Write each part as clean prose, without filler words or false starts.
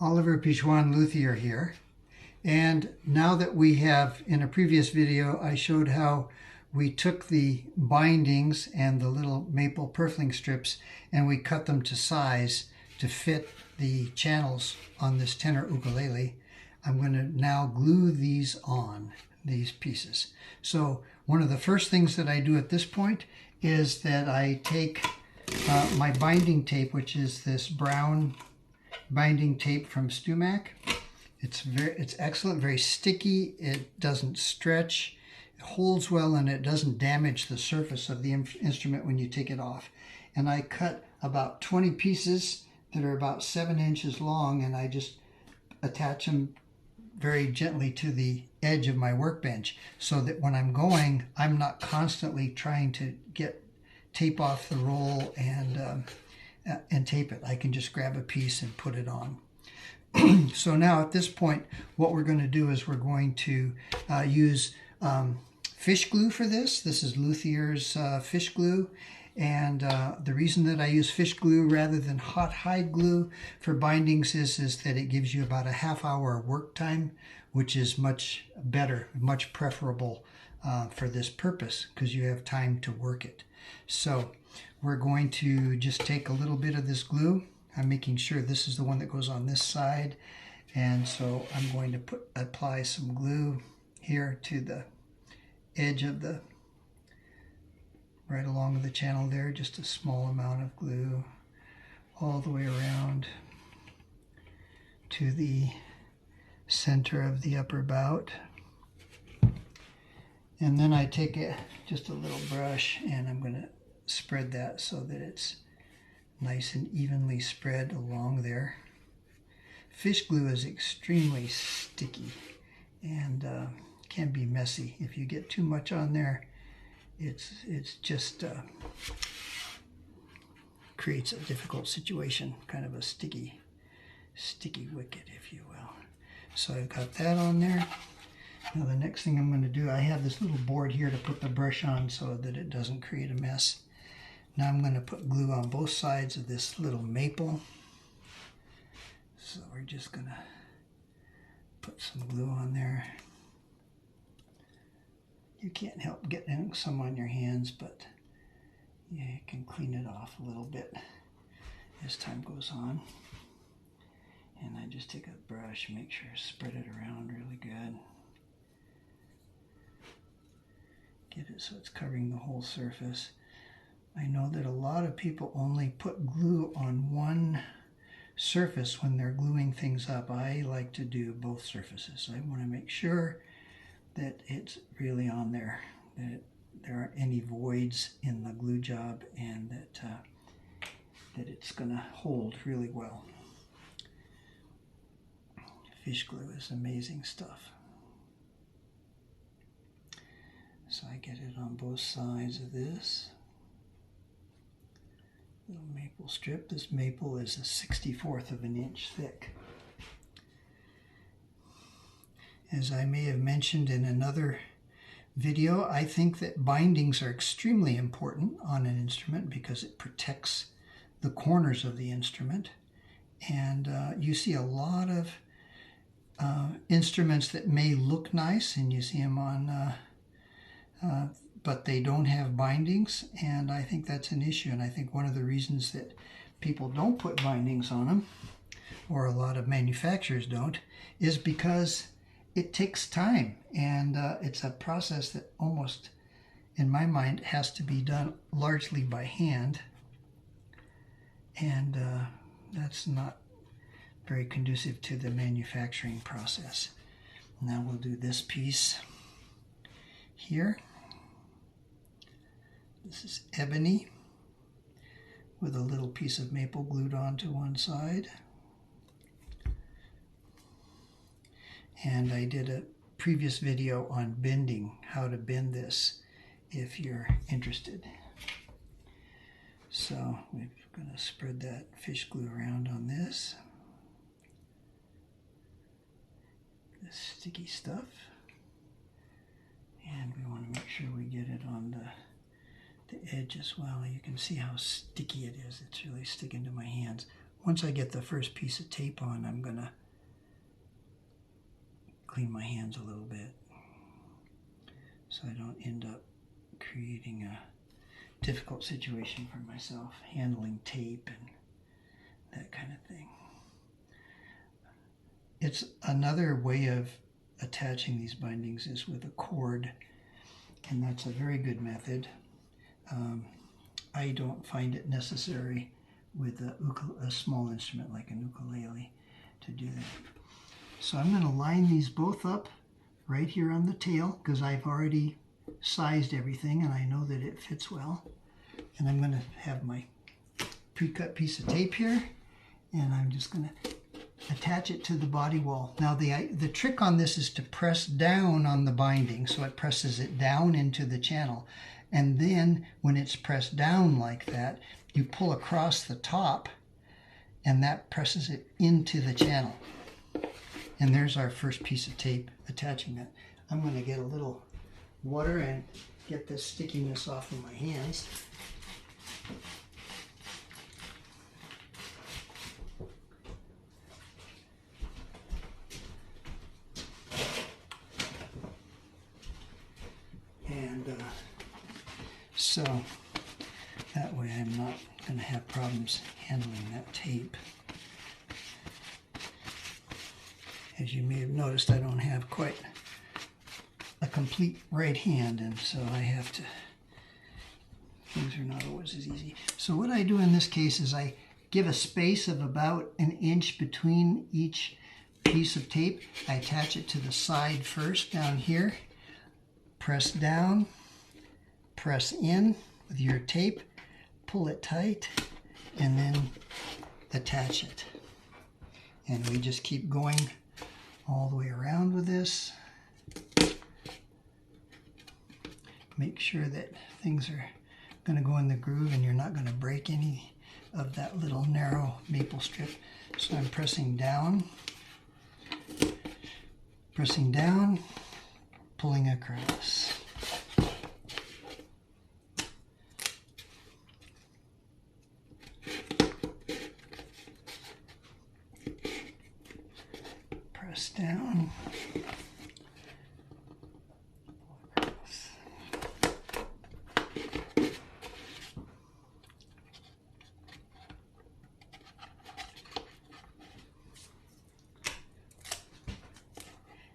Oliver Pichuan Luthier here. And now that we have, in a previous video, I showed how we took the bindings and the little maple purfling strips and we cut them to size to fit the channels on this tenor ukulele. I'm going to now glue these on, these pieces. So one of the first things that I do at this point is that I take my binding tape, which is this brown binding tape from StewMac. It's excellent, very sticky. It doesn't stretch, it holds well, and it doesn't damage the surface of the instrument when you take it off. And I cut about 20 pieces that are about 7 inches long, and I just attach them very gently to the edge of my workbench so that when I'm going, I'm not constantly trying to get tape off the roll and tape it. I can just grab a piece and put it on. So now at this point, what we're going to do is we're going to use fish glue for this. This is Luthier's fish glue. And the reason that I use fish glue rather than hot hide glue for bindings is that it gives you about a half-hour work time, which is much better, much preferable for this purpose because you have time to work it. So we're going to just take a little bit of this glue. I'm making sure this is the one that goes on this side. And so I'm going to apply some glue here to the edge of the, right along the channel there, just a small amount of glue all the way around to the center of the upper bout. And then I take just a little brush and I'm going to spread that so that it's nice and evenly spread along there. Fish glue is extremely sticky and can be messy. If you get too much on there, it's just creates a difficult situation, kind of a sticky wicket, if you will. So I've got that on there. Now the next thing I'm going to do, I have this little board here to put the brush on so that it doesn't create a mess. Now I'm going to put glue on both sides of this little maple. So we're just going to put some glue on there. You can't help getting some on your hands, but yeah, you can clean it off a little bit as time goes on. And I just take a brush, make sure I spread it around really good. Get it so it's covering the whole surface. I know that a lot of people only put glue on one surface when they're gluing things up. I like to do both surfaces. I want to make sure that it's really on there, that there aren't any voids in the glue job, and that it's going to hold really well. Fish glue is amazing stuff. So I get it on both sides of this little maple strip. This maple is a 1/64 of an inch thick. As I may have mentioned in another video, I think that bindings are extremely important on an instrument because it protects the corners of the instrument. And you see a lot of instruments that may look nice, and you see them on but they don't have bindings, and I think that's an issue. And I think one of the reasons that people don't put bindings on them, or a lot of manufacturers don't, is because it takes time, and it's a process that almost, in my mind, has to be done largely by hand, and that's not very conducive to the manufacturing process. Now we'll do this piece here. This is ebony with a little piece of maple glued onto one side. And I did a previous video on bending, how to bend this if you're interested. So we're going to spread that fish glue around on this sticky stuff. And we want to make sure we get it on the edge as well. You can see how sticky it is. It's really sticking to my hands. once I get the first piece of tape on, I'm going to clean my hands a little bit so I don't end up creating a difficult situation for myself, handling tape and that kind of thing. It's another way of attaching these bindings is with a cord, and that's a very good method. I don't find it necessary with a small instrument like an ukulele to do that. So I'm going to line these both up right here on the tail because I've already sized everything and I know that it fits well. And I'm going to have my pre-cut piece of tape here, and I'm just going to attach it to the body wall. Now the trick on this is to press down on the binding so it presses it down into the channel. And then when it's pressed down like that, you pull across the top and that presses it into the channel. And there's our first piece of tape attaching that. I'm going to get a little water and get this stickiness off of my hands. And so that way I'm not going to have problems handling that tape. As you may have noticed, I don't have quite a complete right hand, and so I have to, things are not always as easy. So what I do in this case is I give a space of about an inch between each piece of tape. I attach it to the side first down here, press down, press in with your tape, pull it tight, and then attach it. And we just keep going all the way around with this. Make sure that things are going to go in the groove and you're not going to break any of that little narrow maple strip. So I'm pressing down, pulling across. Press down.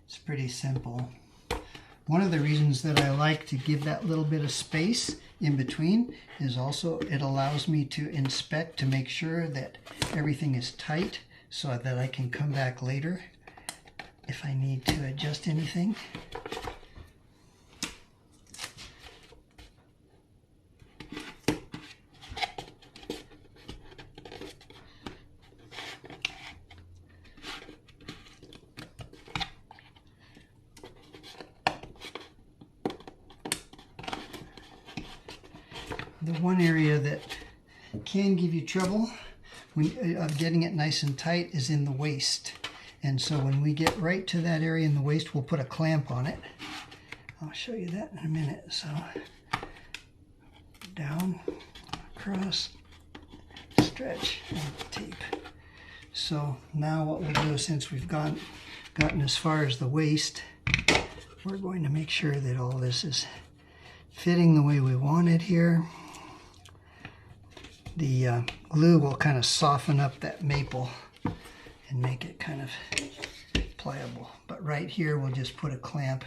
It's pretty simple. One of the reasons that I like to give that little bit of space in between is also it allows me to inspect to make sure that everything is tight so that I can come back later if I need to adjust anything. The one area that can give you trouble of getting it nice and tight is in the waist. And so when we get right to that area in the waist, we'll put a clamp on it. I'll show you that in a minute. So down, across, stretch, and tape. So now what we'll do is, since we've gotten as far as the waist, we're going to make sure that all this is fitting the way we want it here. The glue will kind of soften up that maple and make it kind of pliable. But right here, we'll just put a clamp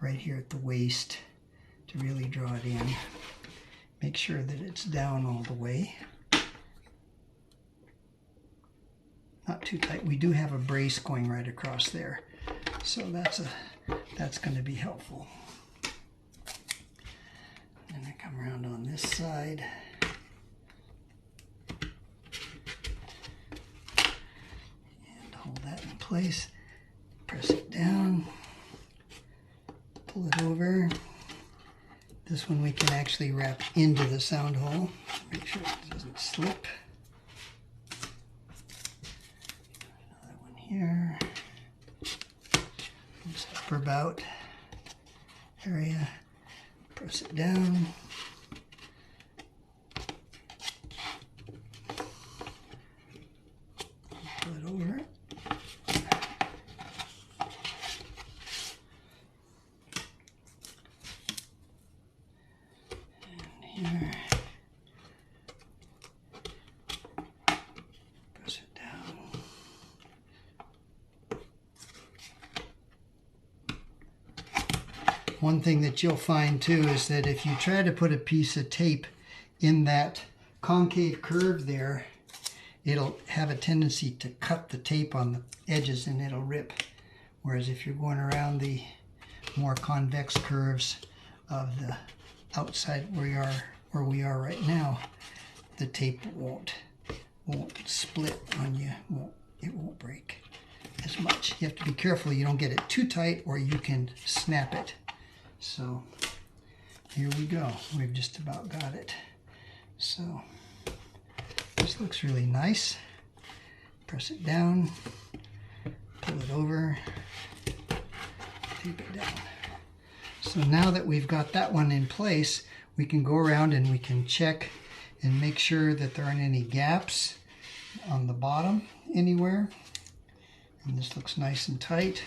right here at the waist to really draw it in. Make sure that it's down all the way. Not too tight. We do have a brace going right across there, so that's going to be helpful. And I come around on this side. Hold that in place, press it down, pull it over. This one we can actually wrap into the sound hole, make sure it doesn't slip. Another one here, this upper bout area, press it down. one thing that you'll find too is that if you try to put a piece of tape in that concave curve there, it'll have a tendency to cut the tape on the edges and it'll rip. Whereas if you're going around the more convex curves of the outside where we are right now, the tape won't split on you. It won't break as much. You have to be careful you don't get it too tight or you can snap it. So here we go. We've just about got it. So this looks really nice. Press it down, pull it over, tape it down. So now that we've got that one in place, we can go around and we can check and make sure that there aren't any gaps on the bottom anywhere. And this looks nice and tight.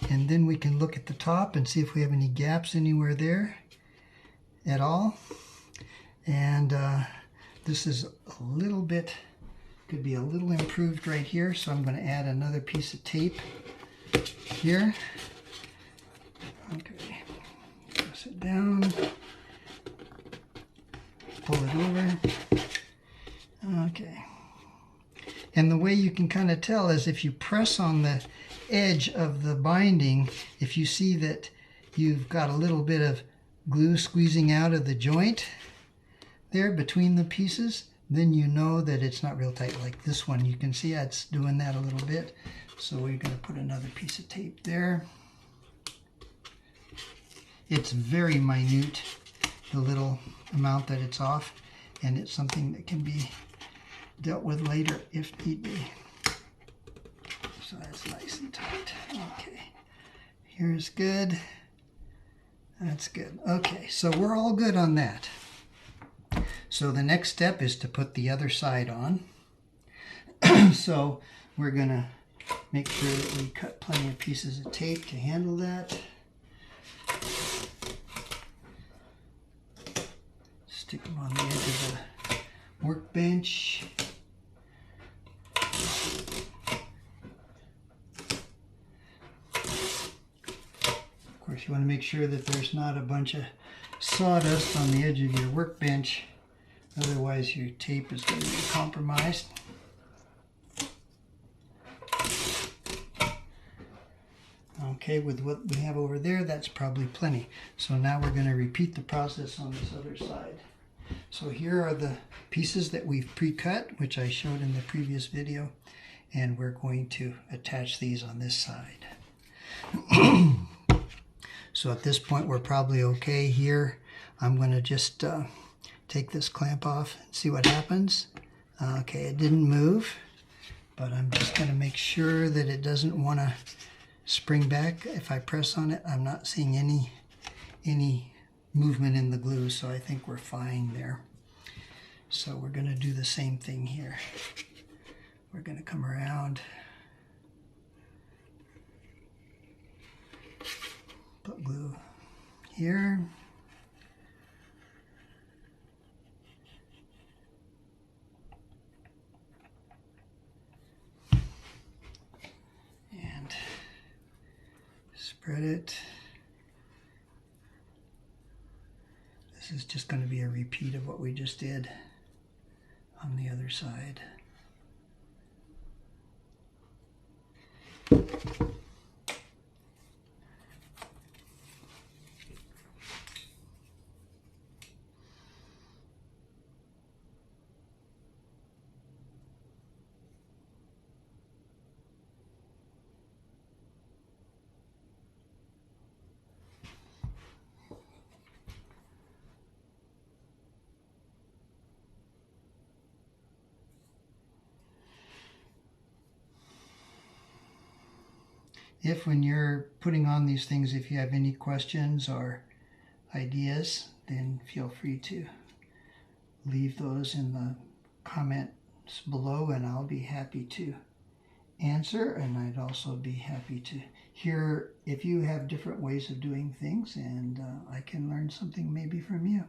And then we can look at the top and see if we have any gaps anywhere there at all. And this is a little bit, could be a little improved right here. So I'm going to add another piece of tape here. Okay, press it down, pull it over. Okay. And the way you can kind of tell is if you press on the edge of the binding, if you see that you've got a little bit of glue squeezing out of the joint there between the pieces, then you know that it's not real tight. Like this one, you can see it's doing that a little bit. So we're going to put another piece of tape there. It's very minute, the little amount that it's off, and it's something that can be dealt with later if need be. So that's nice and tight. Okay, here's good. That's good. Okay, so we're all good on that. So the next step is to put the other side on. So we're going to make sure that we cut plenty of pieces of tape to handle that. Stick them on the edge of the workbench. Of course, you want to make sure that there's not a bunch of sawdust on the edge of your workbench. Otherwise, your tape is going to be compromised. Okay, with what we have over there, that's probably plenty. So now we're going to repeat the process on this other side. So here are the pieces that we've pre-cut, which I showed in the previous video, and we're going to attach these on this side. So at this point we're probably okay here. I'm going to just take this clamp off and see what happens. Okay, it didn't move, but I'm just going to make sure that it doesn't want to spring back. If I press on it, I'm not seeing any movement in the glue, so I think we're fine there. So we're going to do the same thing here. We're going to come around, put glue here, and spread it. This is just going to be a repeat of what we just did on the other side. If when you're putting on these things, if you have any questions or ideas, then feel free to leave those in the comments below and I'll be happy to answer, and I'd also be happy to hear if you have different ways of doing things, and I can learn something maybe from you.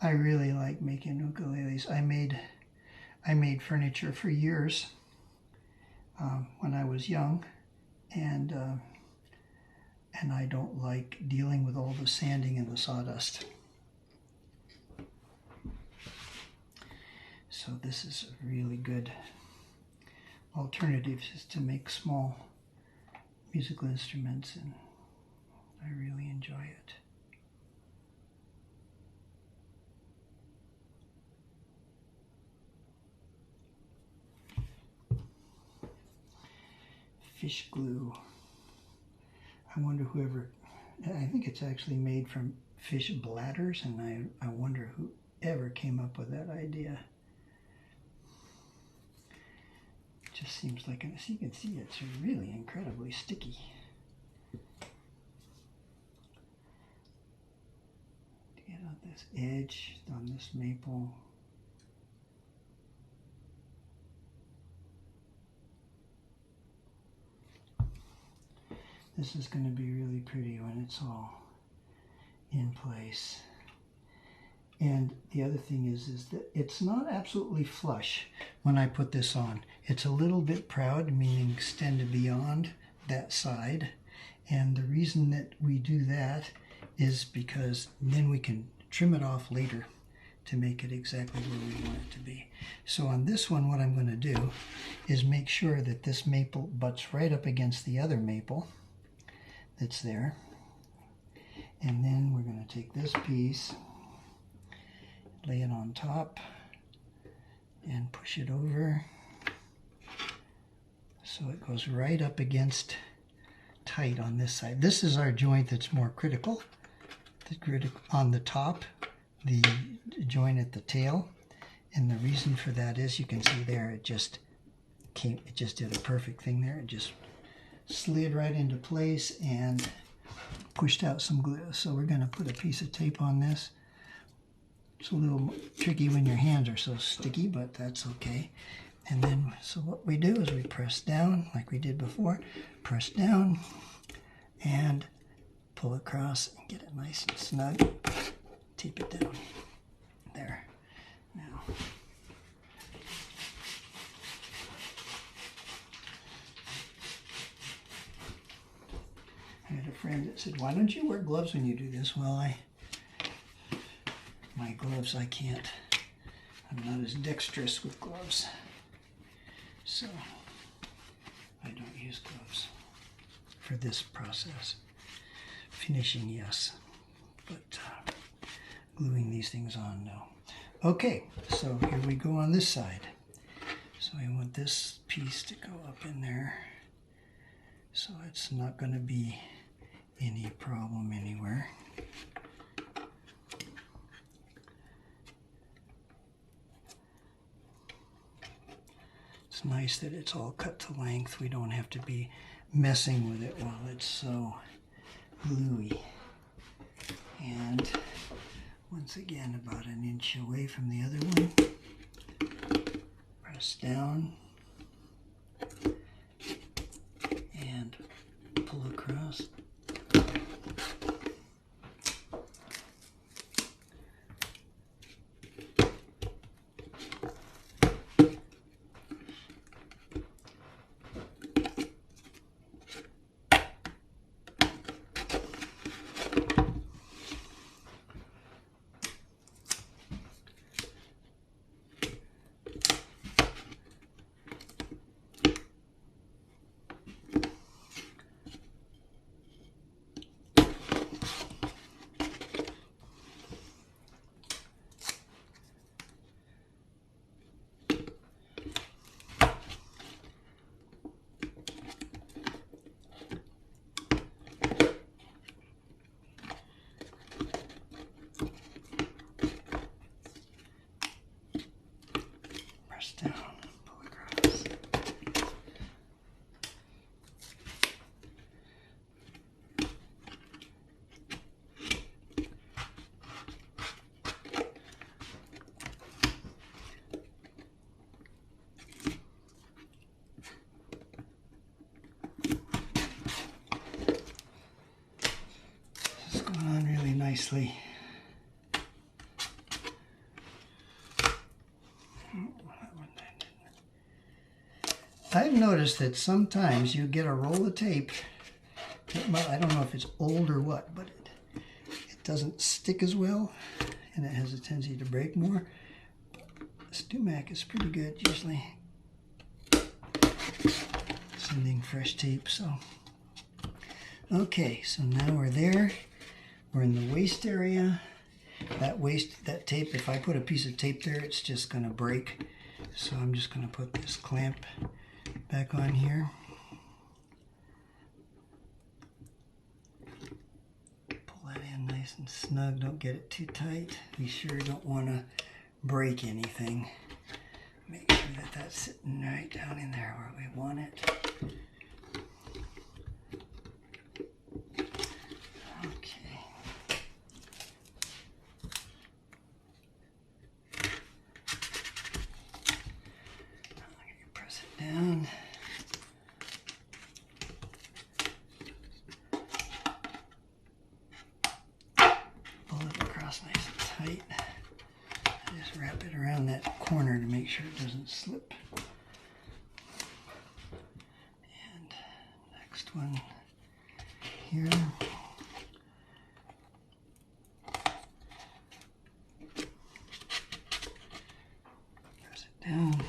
I really like making ukuleles. I made furniture for years when I was young, and I don't like dealing with all the sanding and the sawdust. So this is a really good alternative just to make small musical instruments, and I really enjoy it. Fish glue. I wonder I think it's actually made from fish bladders, and I wonder who ever came up with that idea. It just seems like, as you can see, it's really incredibly sticky. To get on this edge, on this maple. This is going to be really pretty when it's all in place. And the other thing is that it's not absolutely flush when I put this on. It's a little bit proud, meaning extended beyond that side. And the reason that we do that is because then we can trim it off later to make it exactly where we want it to be. So on this one, what I'm going to do is make sure that this maple butts right up against the other maple that's there. And then we're going to take this piece, lay it on top, and push it over so it goes right up against tight on this side. This is our joint that's more critical. On the top, the joint at the tail, and the reason for that is, you can see there, it just did a perfect thing there. It just slid right into place and pushed out some glue. So we're going to put a piece of tape on this. It's a little tricky when your hands are so sticky, but that's okay. And then, so what we do is we press down like we did before, press down and pull across and get it nice and snug. Tape it down. There. Now, I had a friend that said, why don't you wear gloves when you do this? Well, my gloves, I can't. I'm not as dexterous with gloves. So I don't use gloves for this process. Finishing, yes, but gluing these things on, no. Okay, so here we go on this side. So I want this piece to go up in there, so it's not going to be any problem anywhere. It's nice that it's all cut to length. We don't have to be messing with it while it's so gluey. And once again, about an inch away from the other one. Press down and pull across. Down, pull across. This is going on really nicely. I've noticed that sometimes you get a roll of tape. Well, I don't know if it's old or what, but it doesn't stick as well, and it has a tendency to break more. Stu-Mac is pretty good usually sending fresh tape. So okay, so now we're there. We're in the waste area. That tape, if I put a piece of tape there, it's just going to break. So I'm just going to put this clamp back on here. Pull that in nice and snug. Don't get it too tight. We sure don't want to break anything. Make sure that that's sitting right down in there where we want it. Down. Pull it across nice and tight. Just wrap it around that corner to make sure it doesn't slip. And next one here. Press it down.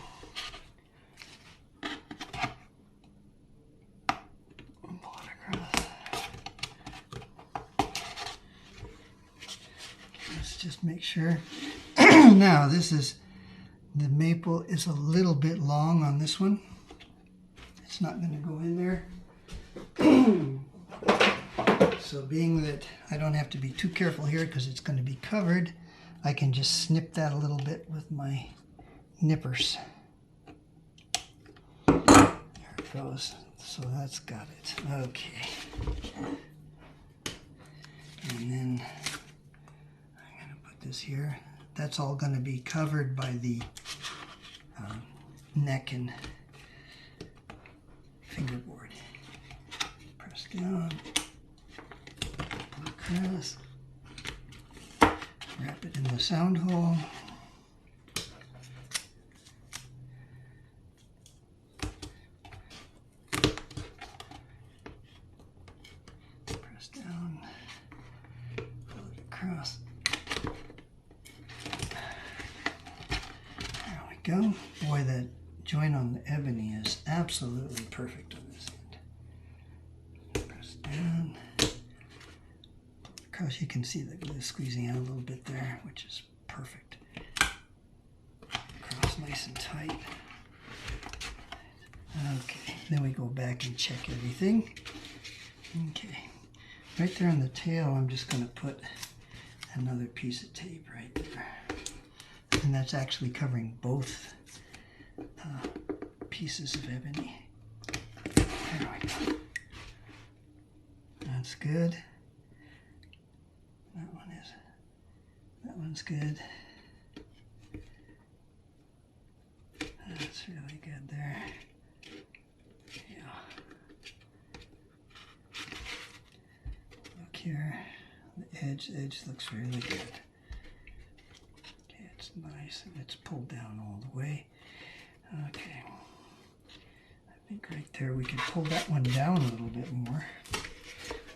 Just make sure. Now the maple is a little bit long on this one. It's not going to go in there. So being that I don't have to be too careful here because it's going to be covered, I can just snip that a little bit with my nippers. There it goes. So that's got it. Okay. And then this here, that's all going to be covered by the neck and fingerboard. Press down, pull across, wrap it in the sound hole. Press down, pull it across. Go. Boy, that joint on the ebony is absolutely perfect on this end. Press down. Across, you can see the glue squeezing out a little bit there, which is perfect. Across nice and tight. Okay, then we go back and check everything. Okay, right there on the tail, I'm just going to put another piece of tape right there. And that's actually covering both pieces of ebony. There we go. That's good. That one's good. That's really good there. Yeah. Look here. The edge looks really good. Nice, and it's pulled down all the way. Okay, I think right there we can pull that one down a little bit more.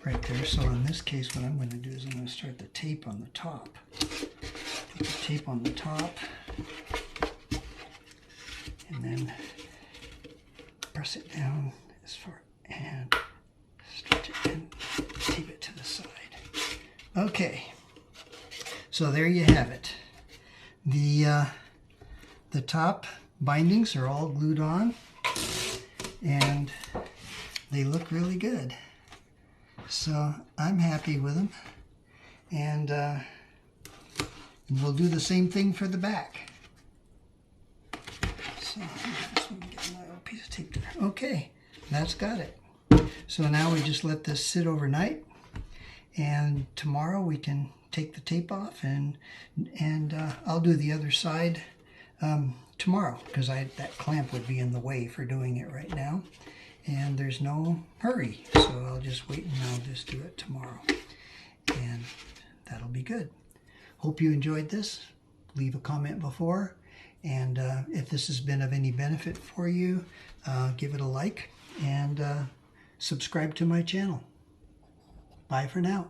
Right there. So in this case, what I'm going to do is I'm going to start the tape on the top. Put the tape on the top, and then press it down as far and stretch it and tape it to the side. Okay, so there you have it. The top bindings are all glued on, and they look really good. So I'm happy with them, and we'll do the same thing for the back. So just want to get my little piece of tape there. Okay, that's got it. So now we just let this sit overnight, and tomorrow we can take the tape off, and I'll do the other side tomorrow, because that clamp would be in the way for doing it right now, and there's no hurry, so I'll just wait and I'll just do it tomorrow, and that'll be good. Hope you enjoyed this. Leave a comment before, And if this has been of any benefit for you, give it a like and subscribe to my channel. Bye for now.